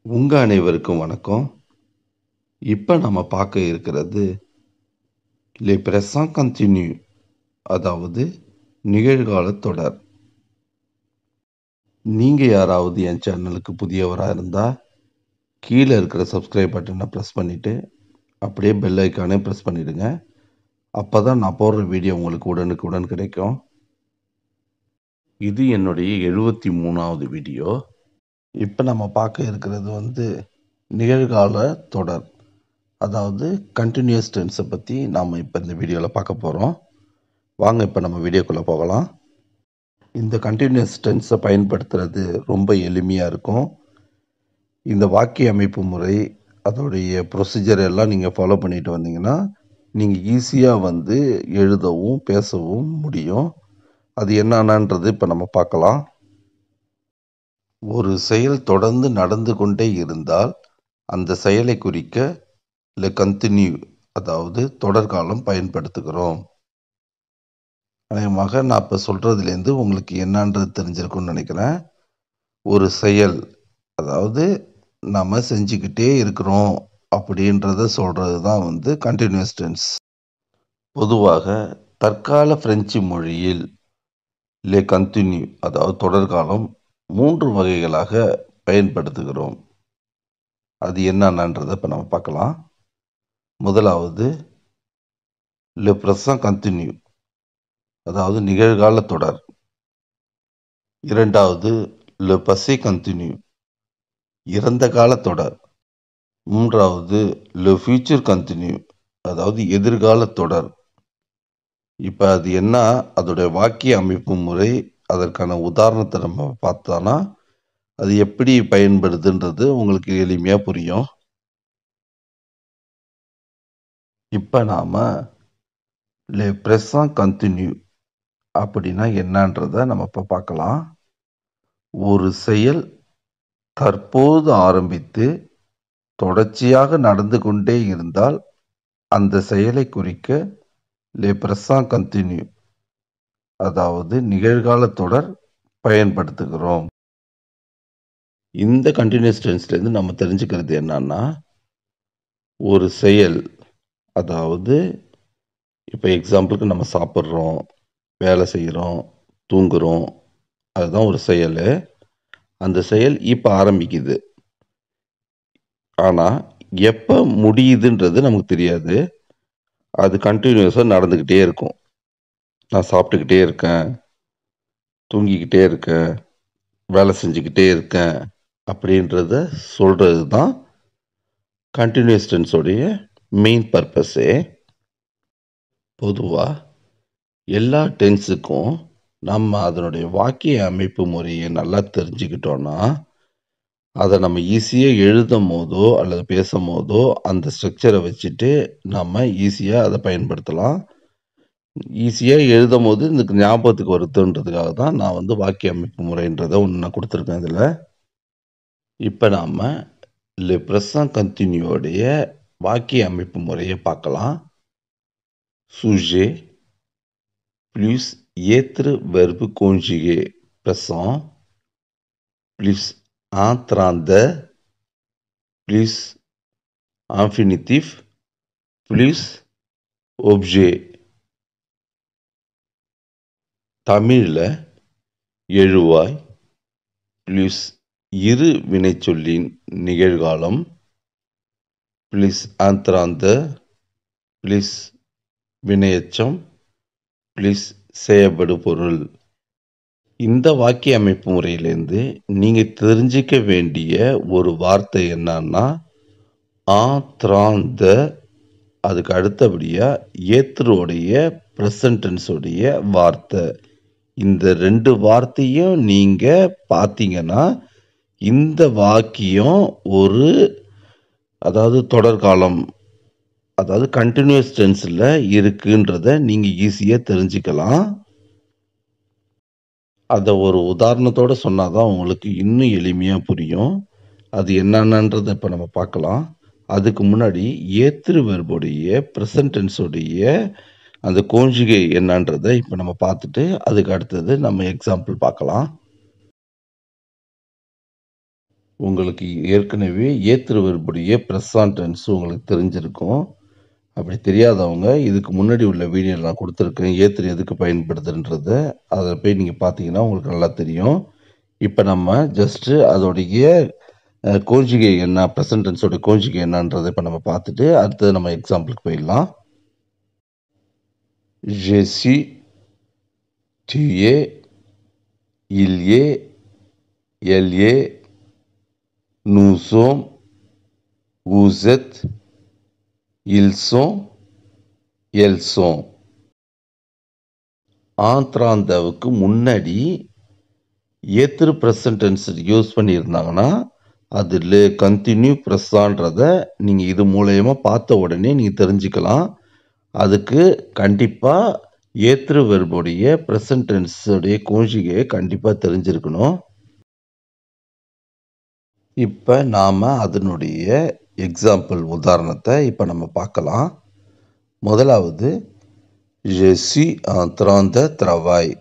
உங்க அனைவருக்கும் வணக்கம். இப்ப நம்ம பார்க்க இருக்கிறது "Les présents continus", அதாவது நிகழ்கால தொடர். நீங்க யாராவது என் சேனலுக்கு புதியவரா இருந்தா, கீழ இருக்கிற சப்ஸ்கிரைப் பட்டனை பிரஸ் பண்ணிட்டு, அப்படியே பெல் ஐகானை பிரஸ் பண்ணிடுங்க. அப்பதான் நான் போடுற வீடியோ உங்களுக்கு உடனுக்குடன் கிடைக்கும். இது என்னுடைய 73வது வீடியோ. இப்ப நம்ம பார்க்க இருக்கிறது நிகழ்கால தொடர். அதாவது கன்டினியூஸ் டென்ஸை பற்றி நாம் இப்போ இந்த வீடியோவில் பார்க்க போகிறோம். வாங்க இப்போ நம்ம வீடியோக்குள்ளே போகலாம். இந்த கன்டினியூஸ் டென்ஸை பயன்படுத்துறது ரொம்ப எளிமையாக இருக்கும். இந்த வாக்கிய அமைப்பு முறை, அதோடைய ப்ரொசீஜர் எல்லாம் நீங்கள் ஃபாலோ பண்ணிட்டு வந்தீங்கன்னா, நீங்கள் ஈஸியாக எழுதவும் பேசவும் முடியும். அது என்னன்றது இப்போ நம்ம பார்க்கலாம். ஒரு செயல் தொடர்ந்து நடந்து கொண்டே இருந்தால் அந்த செயலை குறிக்க "le continue", அதாவது தொடர்காலம் பயன்படுத்துகிறோம். அநேகமாக நான் இப்போ சொல்கிறதுலேருந்து உங்களுக்கு என்னன்றது தெரிஞ்சிருக்கும்னு நினைக்கிறேன். ஒரு செயல், அதாவது நம்ம செஞ்சுக்கிட்டே இருக்கிறோம் அப்படின்றத சொல்கிறது தான் கண்டினியூஸ் டென்ஸ். பொதுவாக தற்கால பிரெஞ்சு மொழியில் "le continue", அதாவது தொடர்காலம் 3 வகைகளாக பயன்படுத்துகிறோம். அது என்னன்றதை இப்போ நம்ம பார்க்கலாம். முதலாவது "le présent continu", அதாவது நிகழ்கால தொடர். இரண்டாவது "le passé continu", இறந்த கால தொடர். மூன்றாவது "le futur continu", அதாவது எதிர்கால தொடர். இப்போ அது என்ன, அதோடைய வாக்கிய அமைப்பு முறை, அதற்கான உதாரணத்தை நம்ம பார்த்தோன்னா அது எப்படி பயன்படுதுன்றது உங்களுக்கு எளிமையாக புரியும். இப்போ நாம் "le présent continu" அப்படின்னா என்னன்றதை நம்ம இப்போ பார்க்கலாம். ஒரு செயல் தற்போது ஆரம்பித்து தொடர்ச்சியாக நடந்து கொண்டே இருந்தால் அந்த செயலை குறிக்க "le présent continu", அதாவது நிகழ்கால தொடர் பயன்படுத்துகிறோம். இந்த கண்டினியூஸ் டென்ஸ்லேருந்து நம்ம தெரிஞ்சுக்கிறது என்னன்னா, ஒரு செயல், அதாவது இப்போ எக்ஸாம்பிளுக்கு நம்ம சாப்பிட்றோம், வேலை செய்கிறோம், தூங்குகிறோம், அதுதான் ஒரு செயல். அந்த செயல் இப்போ ஆரம்பிக்குது. ஆனால் எப்போ முடியுதுன்றது நமக்கு தெரியாது. அது கண்டினியூஸாக நடந்துக்கிட்டே இருக்கும். நான் சாப்பிட்டுக்கிட்டே இருக்கேன், தூங்கிக்கிட்டே இருக்கேன், வேலை செஞ்சுக்கிட்டே இருக்கேன் அப்படின்றத சொல்கிறது தான் கண்டினியூஸ் டென்ஸோடைய மெயின் பர்பஸே. பொதுவாக எல்லா டென்ஸுக்கும் நம்ம அதனுடைய வாக்கிய அமைப்பு முறையை நல்லா தெரிஞ்சுக்கிட்டோன்னா, அதை நம்ம ஈஸியாக எழுதும் போதோ அல்லது பேசும் போதோ அந்த ஸ்ட்ரக்சரை வச்சுட்டு நம்ம ஈஸியாக அதை பயன்படுத்தலாம். ஈஸியாக எழுதும் போது இந்த ஞாபகத்துக்கு வருதுன்றதுக்காக தான் நான் வாக்கிய அமைப்பு முறைன்றதை ஒன்று நான் கொடுத்துருக்கேன் இதில். இப்போ நாம் "le présent continu"டைய வாக்கிய அமைப்பு முறையை பார்க்கலாம். sujet plus être verbe conjugué présent plus en train de plus infinitif plus objet. தமிழில் எழுவாய் plus இரு வினைச்சொல்லின் நிகழ்காலம் plus en train de plus வினையெச்சம் plus செய்யப்படு பொருள். இந்த வாக்கிய அமைப்பு முறையிலேருந்து நீங்கள் தெரிஞ்சிக்க வேண்டிய ஒரு வார்த்தை என்னன்னா en train de, அதுக்கு அடுத்தபடியாக ஏத்ருடைய ப்ரெசன்ட் டென்ஸுடைய வார்த்தை. இந்த 2 வார்த்தையும் நீங்கள் பார்த்தீங்கன்னா இந்த வாக்கியம் அதாவது தொடர்காலம், அதாவது கண்டினியூஸ் டென்ஸில் இருக்குன்றத நீங்கள் ஈஸியாக தெரிஞ்சுக்கலாம். அதை ஒரு உதாரணத்தோடு சொன்னால் தான் உங்களுக்கு இன்னும் எளிமையாக புரியும். அது என்னன்றதை இப்போ நம்ம பார்க்கலாம். அதுக்கு முன்னாடி ஏத்ரு வெர்புடைய ப்ரெசன்ட் டென்ஸுடைய அந்த கோஞ்சுகே என்னன்றதை இப்போ நம்ம பார்த்துட்டு அதுக்கு அடுத்தது நம்ம எக்ஸாம்பிள் பார்க்கலாம். உங்களுக்கு ஏற்கனவே ஏத்துரு வெர்புடைய ப்ரெசன்ட் டென்ஸ் உங்களுக்கு தெரிஞ்சிருக்கும். அப்படி தெரியாதவங்க இதுக்கு முன்னாடி உள்ள வீடியோல நான் கொடுத்துருக்கேன். ஏத்துரு எதுக்கு பயன்படுதுன்றத. அத போய் நீங்க பார்த்தீங்கன்னா உங்களுக்கு நல்லா தெரியும். இப்ப நம்ம ஜஸ்ட் அதோடைய கோஞ்சுகே என்ன, ப்ரெசன்ட் டென்ஸோட கோஞ்சுகே என்னன்றத இப்ப நம்ம பார்த்துட்டு அடுத்தது நம்ம எக்ஸாம்பிளுக்கு போயிடலாம். Je suis, tu es, il y est, elle est, nous sommes, vous êtes, ils sont, elles sont. ஆந்த்ராந்தாவுக்கு முன்னாடி ஏத்துரு ப்ரெசன்ட் டென்ஸ் யூஸ் பண்ணியிருந்தாங்கன்னா அதில் கண்டினியூ ப்ரெஸ்ஸான்றதை நீங்கள் இது மூலயமா பார்த்த உடனே நீங்கள் தெரிஞ்சுக்கலாம். அதுக்கு கண்டிப்பாக ஏத்துரு வெர்புடைய ப்ரெசன்ட் டென்ஸுடைய கோஞ்சுகே கண்டிப்பாக தெரிஞ்சிருக்கணும். இப்போ நாம் அதனுடைய எக்ஸாம்பிள் உதாரணத்தை இப்போ நம்ம பார்க்கலாம். முதலாவது je suis en train de travailler.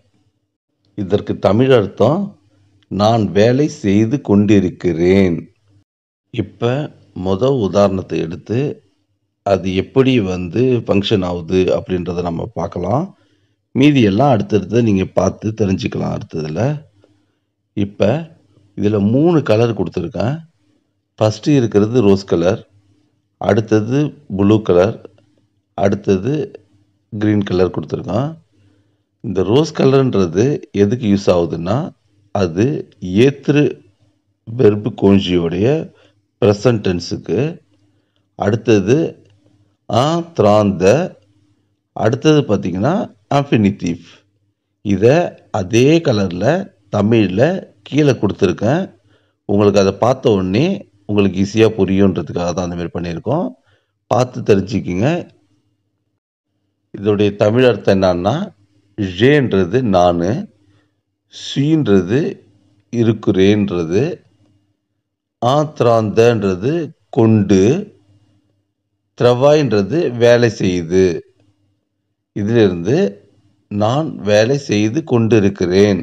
இதற்கு தமிழ் அர்த்தம் நான் வேலை செய்து கொண்டிருக்கிறேன். இப்போ முதல் உதாரணத்தை எடுத்து அது எப்படி ஃபங்க்ஷன் ஆகுது அப்படின்றத நம்ம பார்க்கலாம். மீதியெல்லாம் அடுத்தடுத்து நீங்கள் பார்த்து தெரிஞ்சுக்கலாம் அடுத்ததில். இப்போ இதில் 3 கலர் கொடுத்துருக்கேன். ஃபஸ்ட்டு இருக்கிறது ரோஸ் கலர், அடுத்தது ப்ளூ கலர், அடுத்தது க்ரீன் கலர் கொடுத்துருக்கான். இந்த ரோஸ் கலர்ன்றது எதுக்கு யூஸ் ஆகுதுன்னா அது ஏத்துரு வெர்பு கோஞ்சியோடைய ப்ரெசன்ட் டென்ஸுக்கு. அடுத்தது திராந்த, அடுத்தது பார்த்திங்கன்னா இன்ஃபினிட்டிவ். இதை அதே கலரில் தமிழில் கீழே கொடுத்துருக்கேன். உங்களுக்கு அதை பார்த்த உடனே உங்களுக்கு ஈஸியாக புரியுன்றதுக்காக தான் அந்தமாரி பண்ணியிருக்கோம். பார்த்து தெரிஞ்சுக்கிங்க. இதோடைய தமிழ் அர்த்தம் என்னன்னா ஜேன்றது நான், சீன்றது இருக்கிறேன்றது, ஆத்ராந்தன்றது கொண்டு, த்ரவாயின்றது வேலை செய்யுது. இதிலிருந்து நான் வேலை செய்து கொண்டிருக்கிறேன்.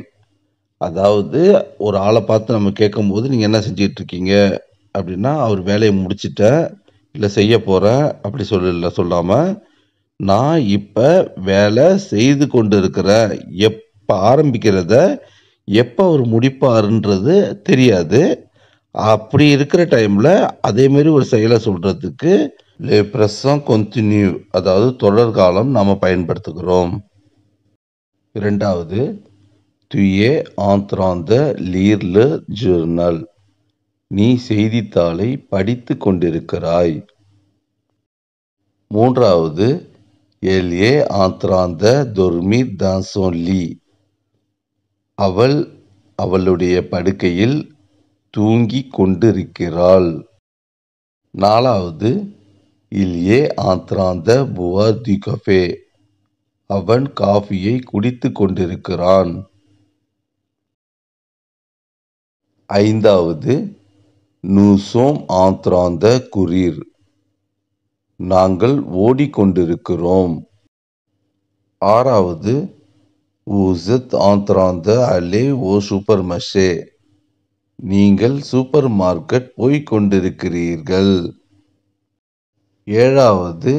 அதாவது ஒரு ஆளை பார்த்து நம்ம கேட்கும்போது நீங்கள் என்ன செஞ்சிட்டு இருக்கீங்க அப்படின்னா அவர் வேலையை முடிச்சிட்டேன் இல்லை செய்ய போகிறேன் அப்படி சொல்லாமல் நான் இப்போ வேலை செய்து கொண்டு இருக்கிறேன். எப்போ ஆரம்பிக்கிறத எப்போ அவர் முடிப்பாருன்றது தெரியாது. அப்படி இருக்கிற டைமில் அதேமாரி ஒரு செயலை சொல்கிறதுக்கு le présent continu அதாவது தொடர்காலம் நாம் பயன்படுத்துகிறோம். இரண்டாவது tu es en train de lire le journal. நீ செய்தித்தாளை படித்து கொண்டிருக்கிறாய். மூன்றாவது elle est en train de dormir dans son lit. அவள் அவளுடைய படுக்கையில் தூங்கிக் கொண்டிருக்கிறாள். நாலாவது il est en train de boire du café. அவன் காஃபியை குடித்து கொண்டிருக்கிறான். ஐந்தாவது nous sommes en train de courir. நாங்கள் ஓடிக்கொண்டிருக்கிறோம். ஆறாவது vous êtes en train d'aller au supermarché. நீங்கள் சூப்பர் மார்க்கெட் போய்கொண்டிருக்கிறீர்கள். ஏழாவது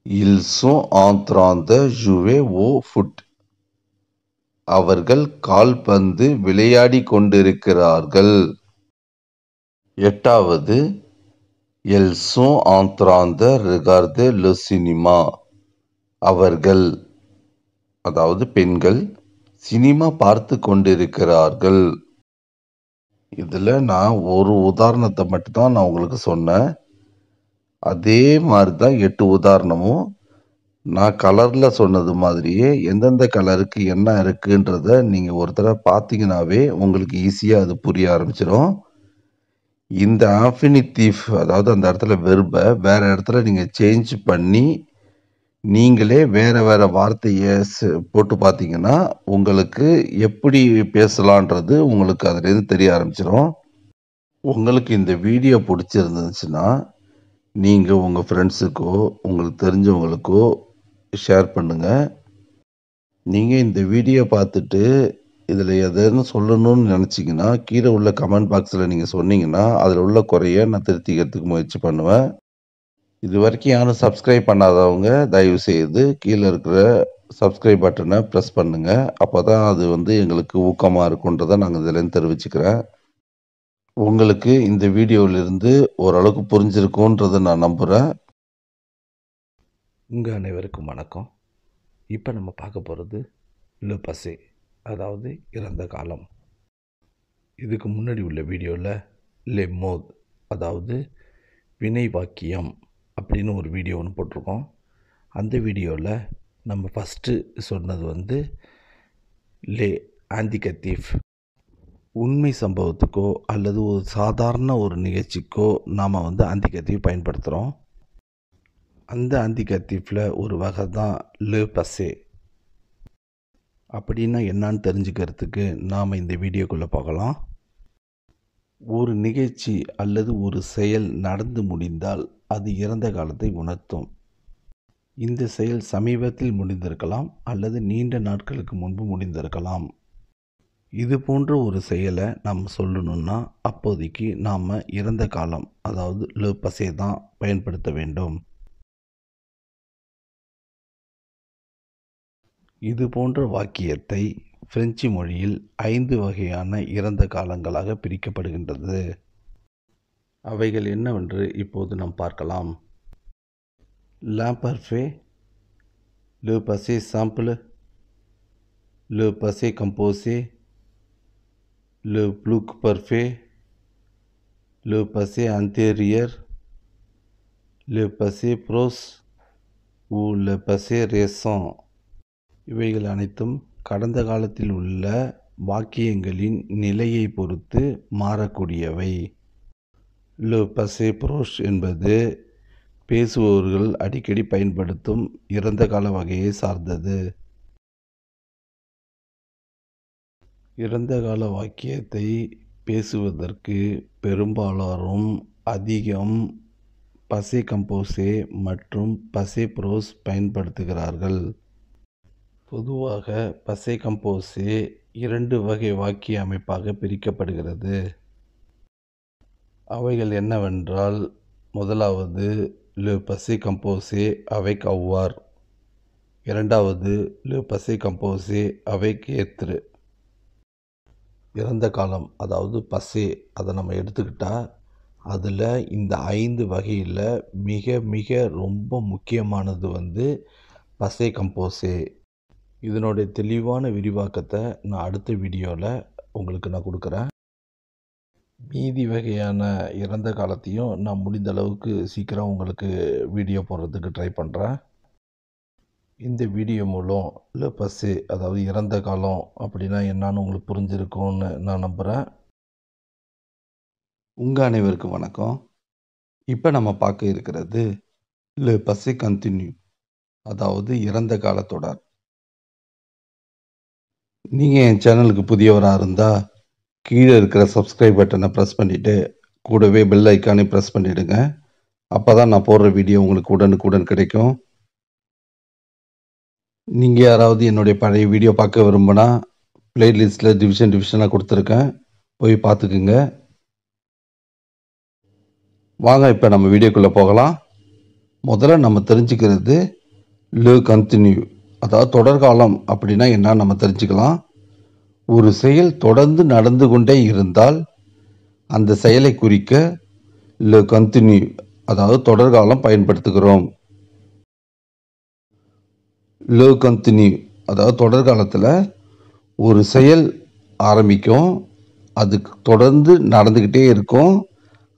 ils sont en train de jouer au foot. அவர்கள் கால்பந்து விளையாடி கொண்டிருக்கிறார்கள். எட்டாவது elles sont en train de regarder le cinéma. அவர்கள் அதாவது பெண்கள் சினிமா பார்த்து கொண்டிருக்கிறார்கள். இதில் நான் ஒரு உதாரணத்தை மட்டும்தான் நான் உங்களுக்கு சொன்னேன். அதே மாதிரி தான் 8 உதாரணமும் நான் கலரில் சொன்னது மாதிரியே எந்தெந்த கலருக்கு என்ன இருக்குன்றத நீங்கள் ஒரு தடவை பார்த்தீங்கன்னாவே உங்களுக்கு ஈஸியாக அது புரிய ஆரம்பிச்சிடும். இந்த இன்ஃபினிட்டிவ் அதாவது அந்த இடத்துல வெர்பை வேறு இடத்துல நீங்கள் சேஞ்ச் பண்ணி நீங்களே வேறு வேறு வார்த்தையை போட்டு பார்த்தீங்கன்னா உங்களுக்கு எப்படி பேசலான்றது உங்களுக்கு அதுலேருந்து தெரிய ஆரம்பிச்சிடும். உங்களுக்கு இந்த வீடியோ பிடிச்சிருந்துச்சுன்னா நீங்கள் உங்கள் ஃப்ரெண்ட்ஸுக்கோ உங்களுக்கு தெரிஞ்சவங்களுக்கோ ஷேர் பண்ணுங்கள். நீங்கள் இந்த வீடியோ பார்த்துட்டு இதில் எதுன்னு சொல்லணும்னு நினச்சிங்கன்னா கீழே உள்ள கமெண்ட் பாக்ஸில் நீங்கள் சொன்னீங்கன்னா அதில் உள்ள குறைய நான் திருத்திக்கிறதுக்கு முயற்சி பண்ணுவேன். இது வரைக்கும் யாரும் சப்ஸ்கிரைப் பண்ணாதவங்க தயவு செய்து கீழே இருக்கிற சப்ஸ்கிரைப் பட்டனை ப்ரெஸ் பண்ணுங்க. அப்போ தான் அது எங்களுக்கு ஊக்கமாக இருக்குன்றதை நாங்கள் இதுலேருந்து தெரிவிச்சுக்கிறேன். உங்களுக்கு இந்த வீடியோவிலிருந்து ஓரளவுக்கு புரிஞ்சிருக்குன்றதை நான் நம்புகிறேன். உங்கள் அனைவருக்கும் வணக்கம். இப்போ நம்ம பார்க்க போகிறது லெ பசே, அதாவது இறந்த காலம். இதுக்கு முன்னாடி உள்ள வீடியோவில் லெ மோத், அதாவது வினை வாக்கியம் அப்படின்னு ஒரு வீடியோ ஒன்று போட்டிருக்கோம். அந்த வீடியோவில் நம்ம ஃபஸ்ட்டு சொன்னது லெ ஆந்திகத்தீஃப். உண்மை சம்பவத்துக்கோ அல்லது ஒரு சாதாரண ஒரு நிகழ்ச்சிக்கோ நாம் ஆந்திகத்தீஃப் பயன்படுத்துகிறோம். அந்த ஆந்திகத்தீஃபில் ஒரு வகை தான் லெ பசே. அப்படின்னா என்னான்னு தெரிஞ்சுக்கிறதுக்கு நாம் இந்த வீடியோக்குள்ளே பார்க்கலாம். ஒரு நிகழ்ச்சி அல்லது ஒரு செயல் நடந்து முடிந்தால் அது இறந்த காலத்தை உணர்த்தும். இந்த செயல் சமீபத்தில் முடிந்திருக்கலாம் அல்லது நீண்ட நாட்களுக்கு முன்பு முடிந்திருக்கலாம். இது போன்ற ஒரு செயலை நாம் சொல்லணும்னா அப்போதைக்கு நாம் இறந்த காலம், அதாவது லெ பசே தான் பயன்படுத்த வேண்டும். இது போன்ற வாக்கியத்தை பிரெஞ்சு மொழியில் 5 வகையான இறந்த காலங்களாக பிரிக்கப்படுகின்றது. அவைகள் என்னவென்று இப்போது நாம் பார்க்கலாம். l'imparfait, le passé simple, le passé composé, le pluperfect, le passé antérieur, le passé proche ou le passé récent. இவைகள் அனைத்தும் கடந்த காலத்தில் உள்ள வாக்கியங்களின் நிலையை பொறுத்து மாறக்கூடியவை. லெ பசே ப்ரோஷ் என்பது பேசுபவர்கள் அடிக்கடி பயன்படுத்தும் இறந்த கால வகையை சார்ந்தது. இறந்த கால வாக்கியத்தை பேசுவதற்கு பெரும்பாலாரும் அதிகம் பசே கம்போசே மற்றும் பசே ப்ரோஸ் பயன்படுத்துகிறார்கள். பொதுவாக பசே கம்போசே 2 வகை வாக்கிய அமைப்பாக பிரிக்கப்படுகிறது. அவைகள் என்னவென்றால், முதலாவது லெ பசே கம்போசே அவைக் அவ்வார், இரண்டாவது லெ பசே கம்போசே அவைக் ஏத்ரு. இறந்த காலம், அதாவது பசே, அதை நம்ம எடுத்துக்கிட்டால் அதில் இந்த 5 வகையில் மிக மிக ரொம்ப முக்கியமானது பசே கம்போசே. இதனுடைய தெளிவான விரிவாக்கத்தை நான் அடுத்த வீடியோவில் உங்களுக்கு நான் கொடுக்குறேன். மீதி வகையான இறந்த காலத்தையும் நான் முடிந்த அளவுக்கு சீக்கிரம் உங்களுக்கு வீடியோ போடுறதுக்கு ட்ரை பண்ணுறேன். இந்த வீடியோ மூலம் லெ பசே, அதாவது இறந்த காலம் அப்படின்னா என்னான்னு உங்களுக்கு புரிஞ்சிருக்கும்னு நான் நம்புகிறேன். உங்கள் அனைவருக்கும் வணக்கம். இப்போ நம்ம பார்க்க இருக்கிறது லெ பசே கண்டினியூ, அதாவது இறந்த கால தொடர். நீங்கள் என் சேனலுக்கு புதியவராக இருந்தால் கீழே இருக்கிற சப்ஸ்கிரைப் பட்டனை ப்ரெஸ் பண்ணிவிட்டு கூடவே பெல் ஐக்கானே ப்ரெஸ் பண்ணிவிடுங்க. அப்போ தான் நான் போடுற வீடியோ உங்களுக்கு உடனுக்குடன் கிடைக்கும். நீங்கள் யாராவது என்னுடைய பழைய வீடியோ பார்க்க விரும்பினா பிளேலிஸ்ட்டில் டிவிஷனாக கொடுத்துருக்கேன், போய் பார்த்துக்குங்க. வாங்க இப்போ நம்ம வீடியோக்குள்ளே போகலாம். முதல்ல நம்ம தெரிஞ்சுக்கிறது லெ கண்டினியூ, அதாவது தொடர்காலம் அப்படின்னா என்னன்னு நம்ம தெரிஞ்சுக்கலாம். ஒரு செயல் தொடர்ந்து நடந்து கொண்டே இருந்தால் அந்த செயலை குறிக்க லெ கண்டினியூ, அதாவது தொடர்காலம் பயன்படுத்துகிறோம். லெ கண்டினியூ, அதாவது தொடர்காலத்தில் ஒரு செயல் ஆரம்பிக்கும், அது தொடர்ந்து நடந்துக்கிட்டே இருக்கும்.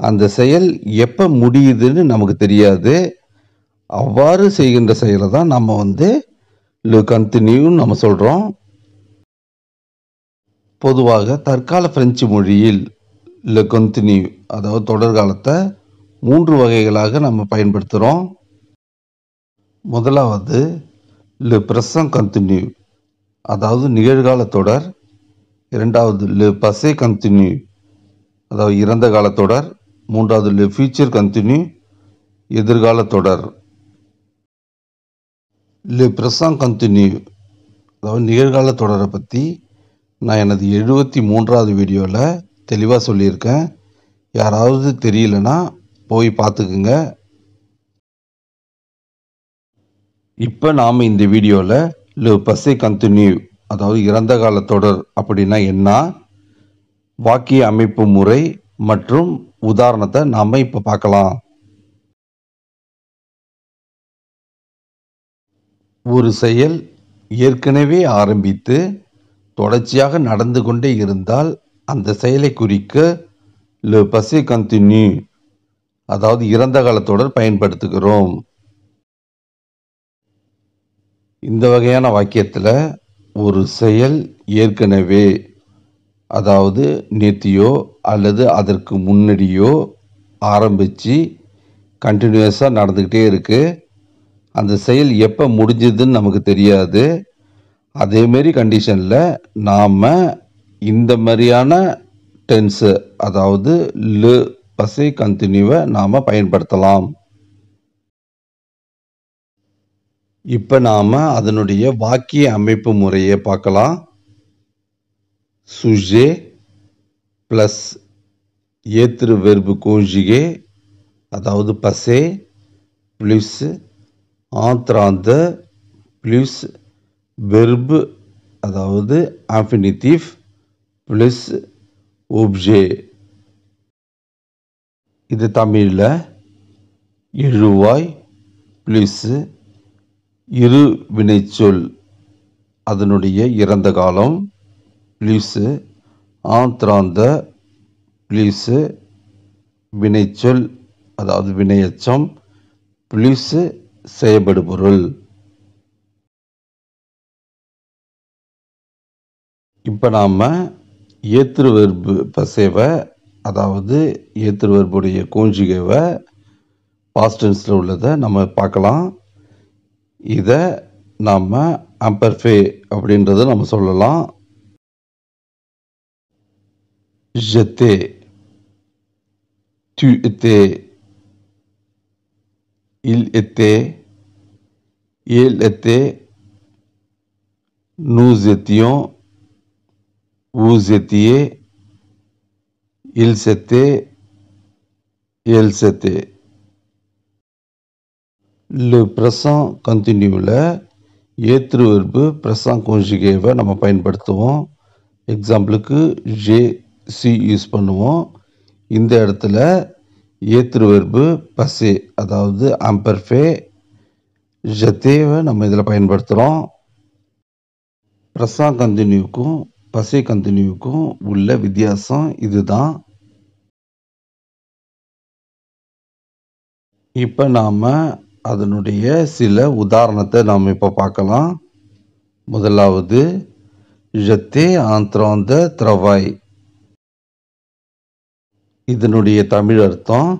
அந்த செயல் எப்போ முடியுதுன்னு நமக்கு தெரியாது. அவ்வாறு செய்கின்ற செயலை தான் நம்ம லெ கண்டினியூன்னு நம்ம சொல்கிறோம். பொதுவாக தற்கால பிரெஞ்சு மொழியில் லெ கண்டினியூ, அதாவது தொடர்காலத்தை 3 வகைகளாக நம்ம பயன்படுத்துகிறோம். முதலாவது லெ ப்ரெசன்ட் கண்டினியூ, அதாவது நிகழ்கால தொடர். இரண்டாவது லெ பசே கண்டினியூ, அதாவது இறந்த கால தொடர். மூன்றாவது லெ ஃபியூச்சர் கண்டினியூ, எதிர்கால தொடர். லெ ப்ரெசன்ட் கண்டினியூ, அதாவது நிகழ்கால தொடரை பற்றி நான் எனது 73வது வீடியோவில் தெளிவாக சொல்லியிருக்கேன். யாராவது தெரியலனா போய் பார்த்துக்குங்க. இப்போ நாம் இந்த வீடியோவில் le passé continu அதாவது இறந்த கால தொடர் அப்படின்னா என்ன, வாக்கிய அமைப்பு முறை மற்றும் உதாரணத்தை நாம் இப்போ பார்க்கலாம். ஒரு செயல் ஏற்கனவே ஆரம்பித்து தொடர்ச்சியாக நடந்து கொண்டே இருந்தால் அந்த செயலை குறிக்க le passé continu அதாவது இறந்த கால தொடர் பயன்படுத்துகிறோம். இந்த வகையான வாக்கியத்தில் ஒரு செயல் ஏற்கனவே அதாவது நேத்தியோ அல்லது அதற்கு முன்னாடியோ ஆரம்பித்து கண்டினியூஸாக நடந்துக்கிட்டே இருக்குது. அந்த செயல் எப்போ முடிஞ்சதுன்னு நமக்கு தெரியாது. அதேமாரி கண்டிஷனில் நாம் இந்த மாதிரியான டென்ஸு அதாவது le passé continuவை நாம் பயன்படுத்தலாம். இப்போ நாம் அதனுடைய வாக்கிய அமைப்பு முறையை பார்க்கலாம். sujet ப்ளஸ் ஏற்று வெர்பு conjugué அதாவது passé plus entrant plus verb அதாவது infinitif ப்ளஸ் objet. இது தமிழில் எழுவாய் ப்ளஸ் இரு வினைச்சொல் அதனுடைய இறந்த காலம் ப்ளஸ் entrant ப்ளஸ் வினைச்சொல் அதாவது வினையச்சம் ப்ளஸ் செயல்படுபொருள். இப்போ நாம் ஏற்று வெர்பு பசேவை அதாவது ஏற்று வெர்புடைய கோஞ்சுகேவை பாஸ்ட் டென்ஸில் உள்ளதை நம்ம பார்க்கலாம். இதை நாம் imperfect அப்படின்றத நம்ம சொல்லலாம். j'étais, tu étais, il était, elle était, nous étions, vous étiez, ils étaient, elles étaient. le présent continuவில் ஏற்று வெர்பு ப்ரெசன்ட் conjuguéவை நம்ம பயன்படுத்துவோம். எக்ஸாம்பிளுக்கு j'ai si யூஸ் பண்ணுவோம். இந்த இடத்துல ஏற்று வெர்பு passé அதாவது imperfect j'étais-வை நம்ம இதில் பயன்படுத்துகிறோம். ப்ரெசன்ட் கண்டினியூக்கும் passé கண்டினியூக்கும் உள்ள வித்தியாசம் இதுதான். இப்போ நாம் அதனுடைய சில உதாரணத்தை நாம் இப்போ பார்க்கலாம். முதலாவது j'étais en train de travail. இதனுடைய தமிழ் அர்த்தம்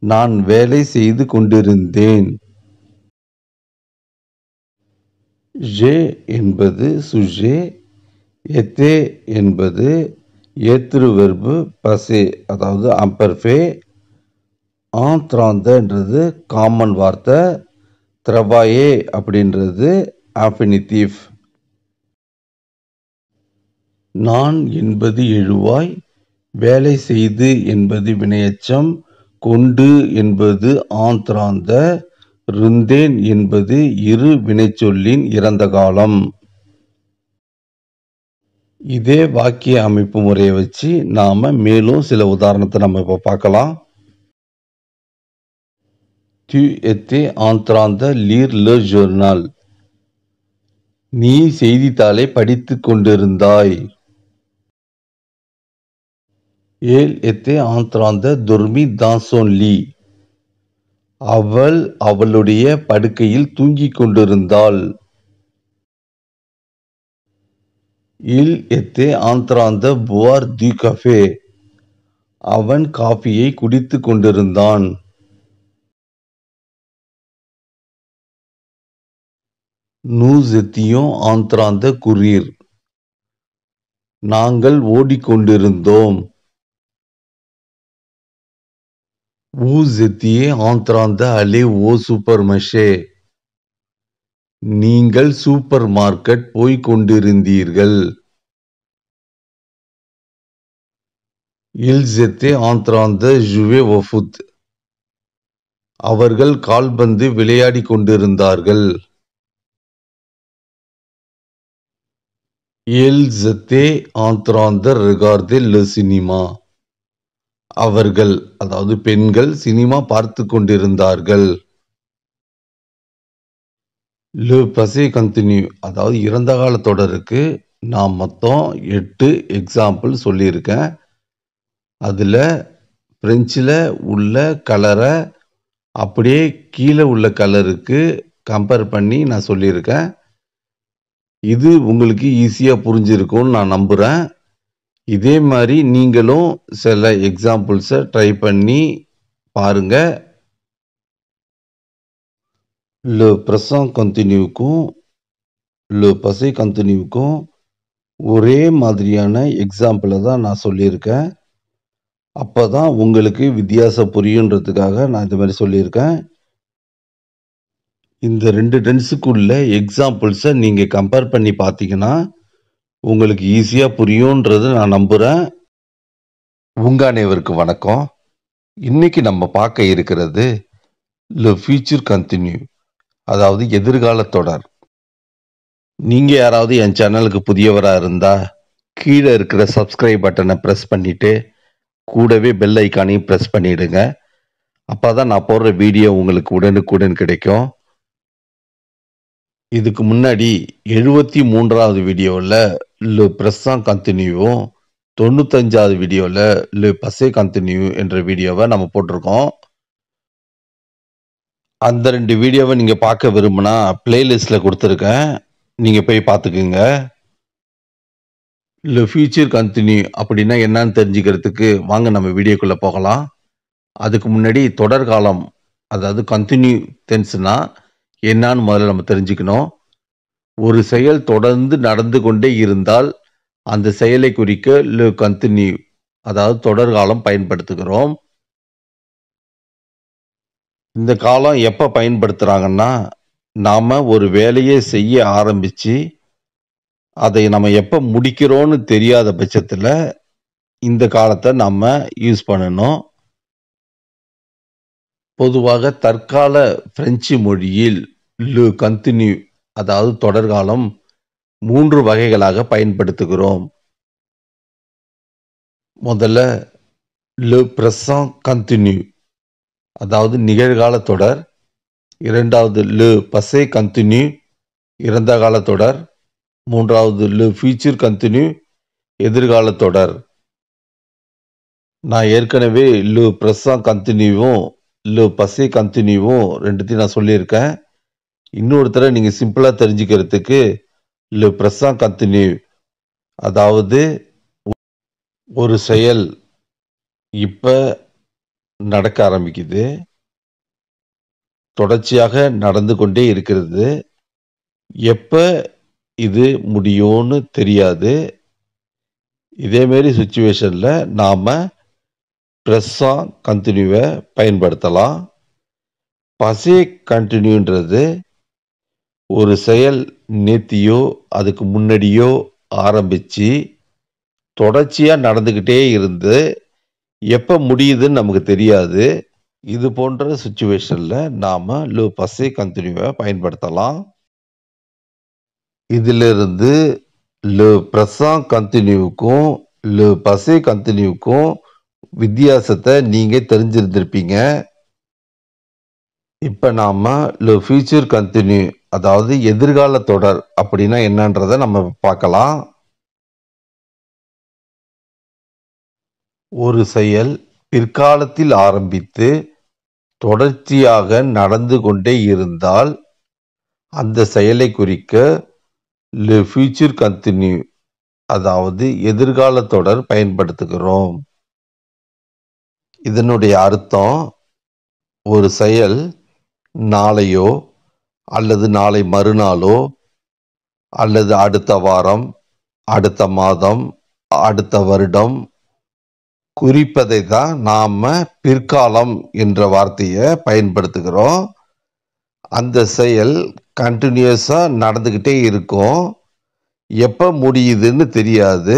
நான் வேலை செய்து கொண்டிருந்தேன். j'ai என்பது sujet, était என்பது ஏற்று வெர்பு passé அதாவது imperfect, entrantன்றது காமன் வார்த்தை, travailler அப்படின்றது infinitif. நான் என்பது எழுவாய், வேலை செய்து என்பது வினையச்சம், கொண்டு என்பது entrant, இருந்தேன் என்பது இரு வினைச்சொல்லின் இறந்த காலம். இதே வாக்கிய அமைப்பு முறையை வச்சு நாம் மேலும் சில உதாரணத்தை நம்ம இப்போ பார்க்கலாம். tu étais en train de lire le journal. நீ செய்தித்தாளை படித்துக் கொண்டிருந்தாய். elle était en train de dormir dans son lit. அவள் அவளுடைய படுக்கையில் தூங்கிக் கொண்டிருந்தாள். il était en train de boire du café. அவன் காஃபியை குடித்துக் கொண்டிருந்தான். nous étions en train de courir. நாங்கள் ஓடிக்கொண்டிருந்தோம். vous étiez en train d'aller au supermarché. நீங்கள் சூப்பர் மார்க்கெட் போய்க் கொண்டிருந்தீர்கள். Ils étaient en train de jouer au foot. அவர்கள் கால்பந்து விளையாடிக் கொண்டிருந்தார்கள். Ils étaient en train de regarder le cinéma. அவர்கள் அதாவது பெண்கள் சினிமா பார்த்து கொண்டிருந்தார்கள். Le passé continu அதாவது இறந்த கால தொடருக்கு நான் மொத்தம் 8 எக்ஸாம்பிள் சொல்லியிருக்கேன். அதில் பிரெஞ்சில் உள்ள கலரை அப்படியே கீழே உள்ள கலருக்கு கம்பேர் பண்ணி நான் சொல்லியிருக்கேன். இது உங்களுக்கு ஈஸியாக புரிஞ்சிருக்கும்னு நான் நம்புகிறேன். இதே மாதிரி நீங்களும் சில எக்ஸாம்பிள்ஸை ட்ரை பண்ணி பாருங்க. Le présent continuவுக்கும் le passé continuவுக்கும் ஒரே மாதிரியான எக்ஸாம்பிளை தான் நான் சொல்லியிருக்கேன். அப்போ தான் உங்களுக்கு வித்தியாசம் புரியுன்றதுக்காக நான் இந்த மாதிரி சொல்லியிருக்கேன். இந்த 2 டென்ஸுக்குள்ள எக்ஸாம்பிள்ஸை நீங்கள் கம்பேர் பண்ணி பார்த்தீங்கன்னா உங்களுக்கு ஈஸியாக புரியுன்றது நான் நம்புகிறேன். உங்கள் அனைவருக்கு வணக்கம். இன்னைக்கு நம்ம பார்க்க இருக்கிறது le future continue அதாவது எதிர்கால தொடர். நீங்கள் யாராவது என் சேனலுக்கு புதியவராக இருந்தால் கீழே இருக்கிற சப்ஸ்கிரைப் பட்டனை ப்ரெஸ் பண்ணிவிட்டு கூடவே பெல் ஐக்கானையும் ப்ரெஸ் பண்ணிவிடுங்க. அப்போ தான் நான் போடுற வீடியோ உங்களுக்கு உடனுக்குடன் கிடைக்கும். இதுக்கு முன்னாடி 73வது வீடியோவில் le présent continuவும் 95வது வீடியோவில் le passé continu என்ற வீடியோவை நம்ம போட்டிருக்கோம். அந்த 2 வீடியோவை நீங்கள் பார்க்க விரும்பினா பிளேலிஸ்டில் கொடுத்துருக்கேன், நீங்கள் போய் பார்த்துக்குங்க. le future continue அப்படின்னா என்னன்னு தெரிஞ்சுக்கிறதுக்கு வாங்க நம்ம வீடியோக்குள்ளே போகலாம். அதுக்கு முன்னாடி தொடர்காலம் அதாவது கண்டினியூ டென்ஸ்னா என்னான்னு முதல்ல நம்ம தெரிஞ்சுக்கணும். ஒரு செயல் தொடர்ந்து நடந்து கொண்டே இருந்தால் அந்த செயலை குறிக்க le continue அதாவது தொடர்காலம் பயன்படுத்துகிறோம். இந்த காலம் எப்போ பயன்படுத்துகிறாங்கன்னா நாம் ஒரு வேலையை செய்ய ஆரம்பித்து அதை நம்ம எப்போ முடிக்கிறோன்னு தெரியாத பட்சத்தில் இந்த காலத்தை நம்ம யூஸ் பண்ணணும். பொதுவாக தற்கால பிரெஞ்சு மொழியில் le continu அதாவது தொடர்காலம் 3 வகைகளாக பயன்படுத்துகிறோம். முதல்ல le présent continu அதாவது நிகழ்கால தொடர். இரண்டாவது le passé continu இறந்த கால தொடர். மூன்றாவது le future continu எதிர்கால தொடர். நான் ஏற்கனவே le présent continuவும் le passé continuவும் ரெண்டுத்தையும் நான் சொல்லியிருக்கேன். இன்னொரு தடவை நீங்கள் சிம்பிளாக தெரிஞ்சுக்கிறதுக்கு le présent continu அதாவது ஒரு செயல் இப்போ நடக்க ஆரம்பிக்குது, தொடர்ச்சியாக நடந்து கொண்டே இருக்கிறது, எப்போ இது முடியும்னு தெரியாது. இதேமாரி சுச்சுவேஷனில் நாம் ப்ரெசன்ட் கண்டினியூவை பயன்படுத்தலாம். பசே கண்டினியூன்றது ஒரு செயல் நேத்தியோ அதுக்கு முன்னாடியோ ஆரம்பித்து தொடர்ச்சியாக நடந்துக்கிட்டே இருந்து எப்போ முடியுதுன்னு நமக்கு தெரியாது. இது போன்ற சுச்சுவேஷனில் நாம் le passé continuவை பயன்படுத்தலாம். இதிலிருந்து le présent continuவுக்கும் le passé continuவுக்கும் வித்தியாசத்தை நீங்கள் தெரிஞ்சிருந்திருப்பீங்க. இப்போ நாம் le future continu அதாவது எதிர்கால தொடர் அப்படின்னா என்னன்றதை நம்ம பார்க்கலாம். ஒரு செயல் பிற்காலத்தில் ஆரம்பித்து தொடர்ச்சியாக நடந்து கொண்டே இருந்தால் அந்த செயலை குறிக்க le future continu அதாவது எதிர்கால தொடர் பயன்படுத்துகிறோம். இதனுடைய அர்த்தம் ஒரு செயல் நாளையோ அல்லது நாளை மறுநாளோ அல்லது அடுத்த வாரம், அடுத்த மாதம், அடுத்த வருடம் குறிப்பதை தான் நாம் பிற்காலம் என்ற வார்த்தையை பயன்படுத்துகிறோம். அந்த செயல் கண்டினியூஸாக நடந்துக்கிட்டே இருக்கும், எப்போ முடியுதுன்னு தெரியாது.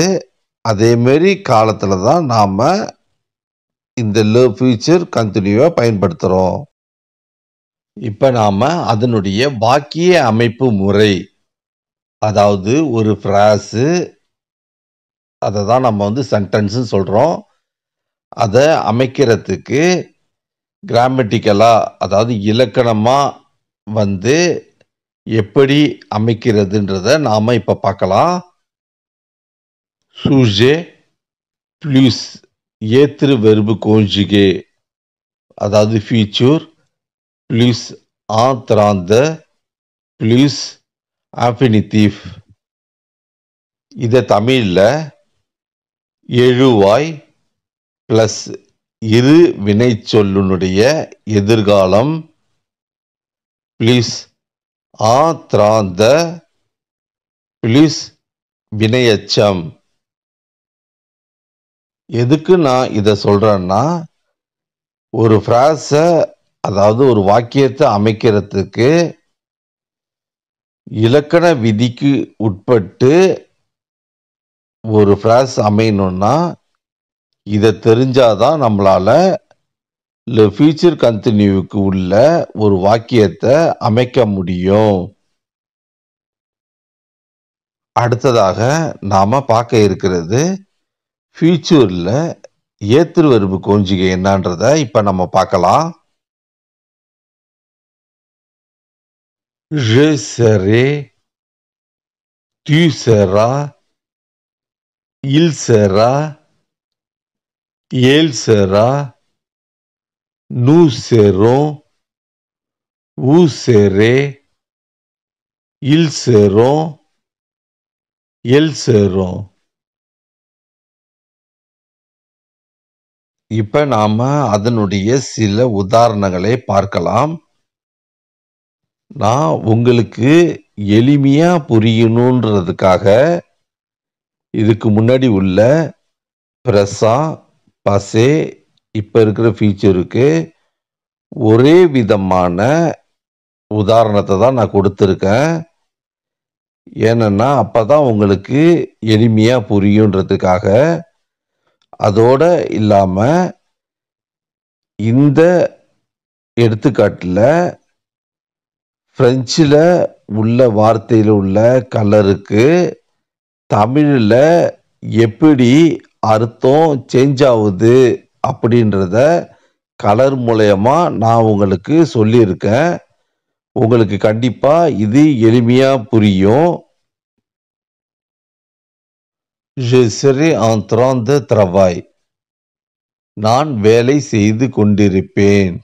அதேமாரி காலத்தில் தான் நாம் இந்த le future continue பயன்படுத்துகிறோம். இப்போ நாம் அதனுடைய வாக்கிய அமைப்பு முறை, அதாவது ஒரு ஃப்ராஸு, அதை தான் நம்ம வந்து சென்டென்ஸ்னு சொல்கிறோம். அதை அமைக்கிறதுக்கு கிராமட்டிக்கலாக, அதாவது இலக்கணமாக வந்து எப்படி அமைக்கிறதுன்றதை நாம் இப்போ பார்க்கலாம். sujet plus ஏற்று வெர்பு conjugué, அதாவது future plus entrant plus infinitif. இதை தமிழில் எழுவாய் பிளஸ் இரு வினைச்சொல்லுனுடைய எதிர்காலம் பிளஸ் entrant பிளஸ் வினையச்சம். எதுக்கு நான் இதை சொல்றேன்னா, ஒரு ஃப்ராஸை, அதாவது ஒரு வாக்கியத்தை அமைக்கிறதுக்கு இலக்கண விதிக்கு உட்பட்டு ஒரு ஃப்ராஸ் அமையணும்னா இதை தெரிஞ்சாதான் நம்மளால le future continueக்கு உள்ள ஒரு வாக்கியத்தை அமைக்க முடியும். அடுத்ததாக நாம பார்க்க இருக்கிறது ஃபியூச்சர்ல ஏற்று வெர்பு conjugué என்னன்றதை இப்ப நம்ம பார்க்கலாம். je serai, tu seras, il sera, elle sera, nous serons, vous serez, ils seront, elles seront. இப்ப நாம அதனுடைய சில உதாரணங்களை பார்க்கலாம். நான் உங்களுக்கு எளிமையா புரியணுன்றதுக்காக இதுக்கு முன்னாடி உள்ள பிரசன்ட், பாசே, இப்ப இருக்கிற ஃபியூச்சருக்கு ஒரே விதமான உதாரணத்தை தான் நான் கொடுத்துருக்கேன். ஏன்னா அப்பதான் உங்களுக்கு எளிமையா புரியுன்றதுக்காக. அதோட இல்லாம இந்த எடுத்துக்காட்டுல பிரெஞ்சுல உள்ள வார்த்தையில உள்ள கலருக்கு தமிழ்ல எப்படி அர்த்தம் சேஞ்ச் ஆகுது அப்படின்றத கலர் மூலமா நான் உங்களுக்கு சொல்லியிருக்கேன். உங்களுக்கு கண்டிப்பா இது எளிமையா புரியும். je serai en train de travail, நான் வேலை செய்து கொண்டிருப்பேன்.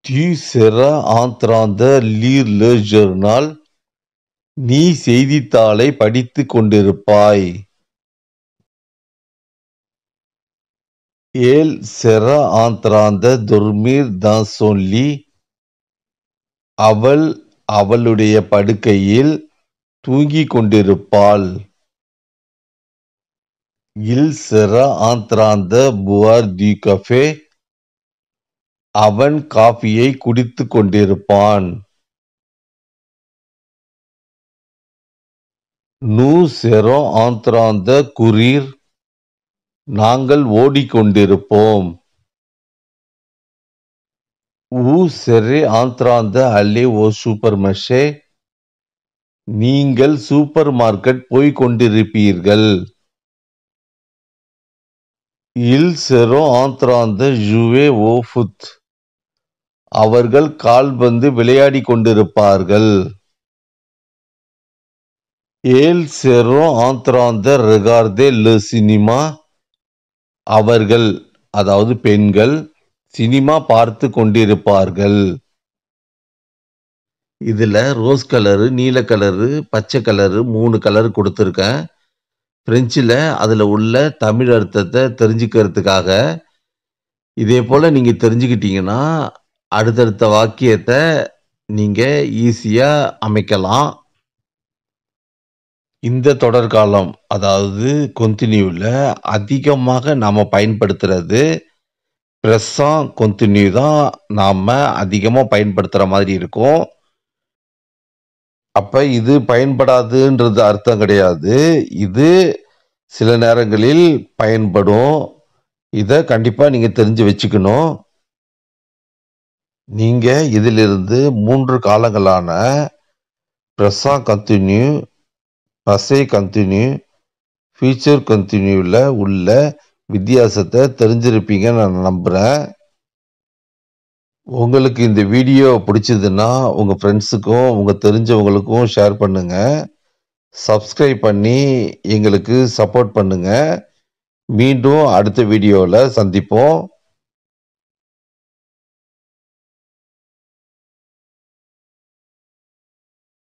tu seras en train de lire le journal, நீ செய்தித்தாளை படித்துக் கொண்டிருப்பாய். elle sera en train de dormir dans son lit, அவள் அவளுடைய படுக்கையில் தூங்கிக் கொண்டிருப்பாள். il sera en train de boire du café, அவன் காஃபியை குடித்துக் கொண்டிருப்பான். nous serons en train de courir, நாங்கள் ஓடிக்கொண்டிருப்போம். vous serez en train d'aller au supermarché, நீங்கள் சூப்பர் மார்க்கெட் போய் கொண்டிருப்பீர்கள். ils seront en train de jouer au foot, அவர்கள் கால்பந்து விளையாடி கொண்டிருப்பார்கள். elles seront en train de regarder le cinéma, அவர்கள், அதாவது பெண்கள், சினிமா பார்த்து கொண்டிருப்பார்கள். இதுல ரோஸ் கலரு, நீல கலரு, பச்சை கலரு 3 கலர் கொடுத்துருக்கேன். பிரெஞ்சுல அதுல உள்ள தமிழ் அர்த்தத்தை தெரிஞ்சுக்கிறதுக்காக. இதே போல நீங்க தெரிஞ்சுக்கிட்டீங்கன்னா அடுத்தடுத்த வாக்கியத்தை நீங்க ஈஸியா அமைக்கலாம். இந்த தொடர்காலம், அதாவது கொன்டினியூல அதிகமாக நாம பயன்படுத்துறது பிரசன்ட் கொன்டினியூ தான் நாம அதிகமா பயன்படுத்துற மாதிரி இருக்கும். அப்ப இது பயன்படாதுன்றது அர்த்தம் கிடையாது. இது சில நேரங்களில் பயன்படும். இத கண்டிப்பா நீங்க தெரிஞ்சு வச்சுக்கணும். நீங்க இதிலிருந்து 3 காலங்களான present continue, Bache continue, future கன்டின்யூல உள்ள வித்தியாசத்தை தெரிஞ்சிருப்பீங்கன்னு நான் நம்புறேன். உங்களுக்கு இந்த வீடியோ பிடிச்சதுன்னா உங்க ஃப்ரெண்ட்ஸுக்கும் உங்க தெரிஞ்சவங்களுக்கும் ஷேர் பண்ணுங்க. சப்ஸ்கிரைப் பண்ணி எங்களுக்கு சப்போர்ட் பண்ணுங்க. மீண்டும் அடுத்த வீடியோல சந்திப்போம்.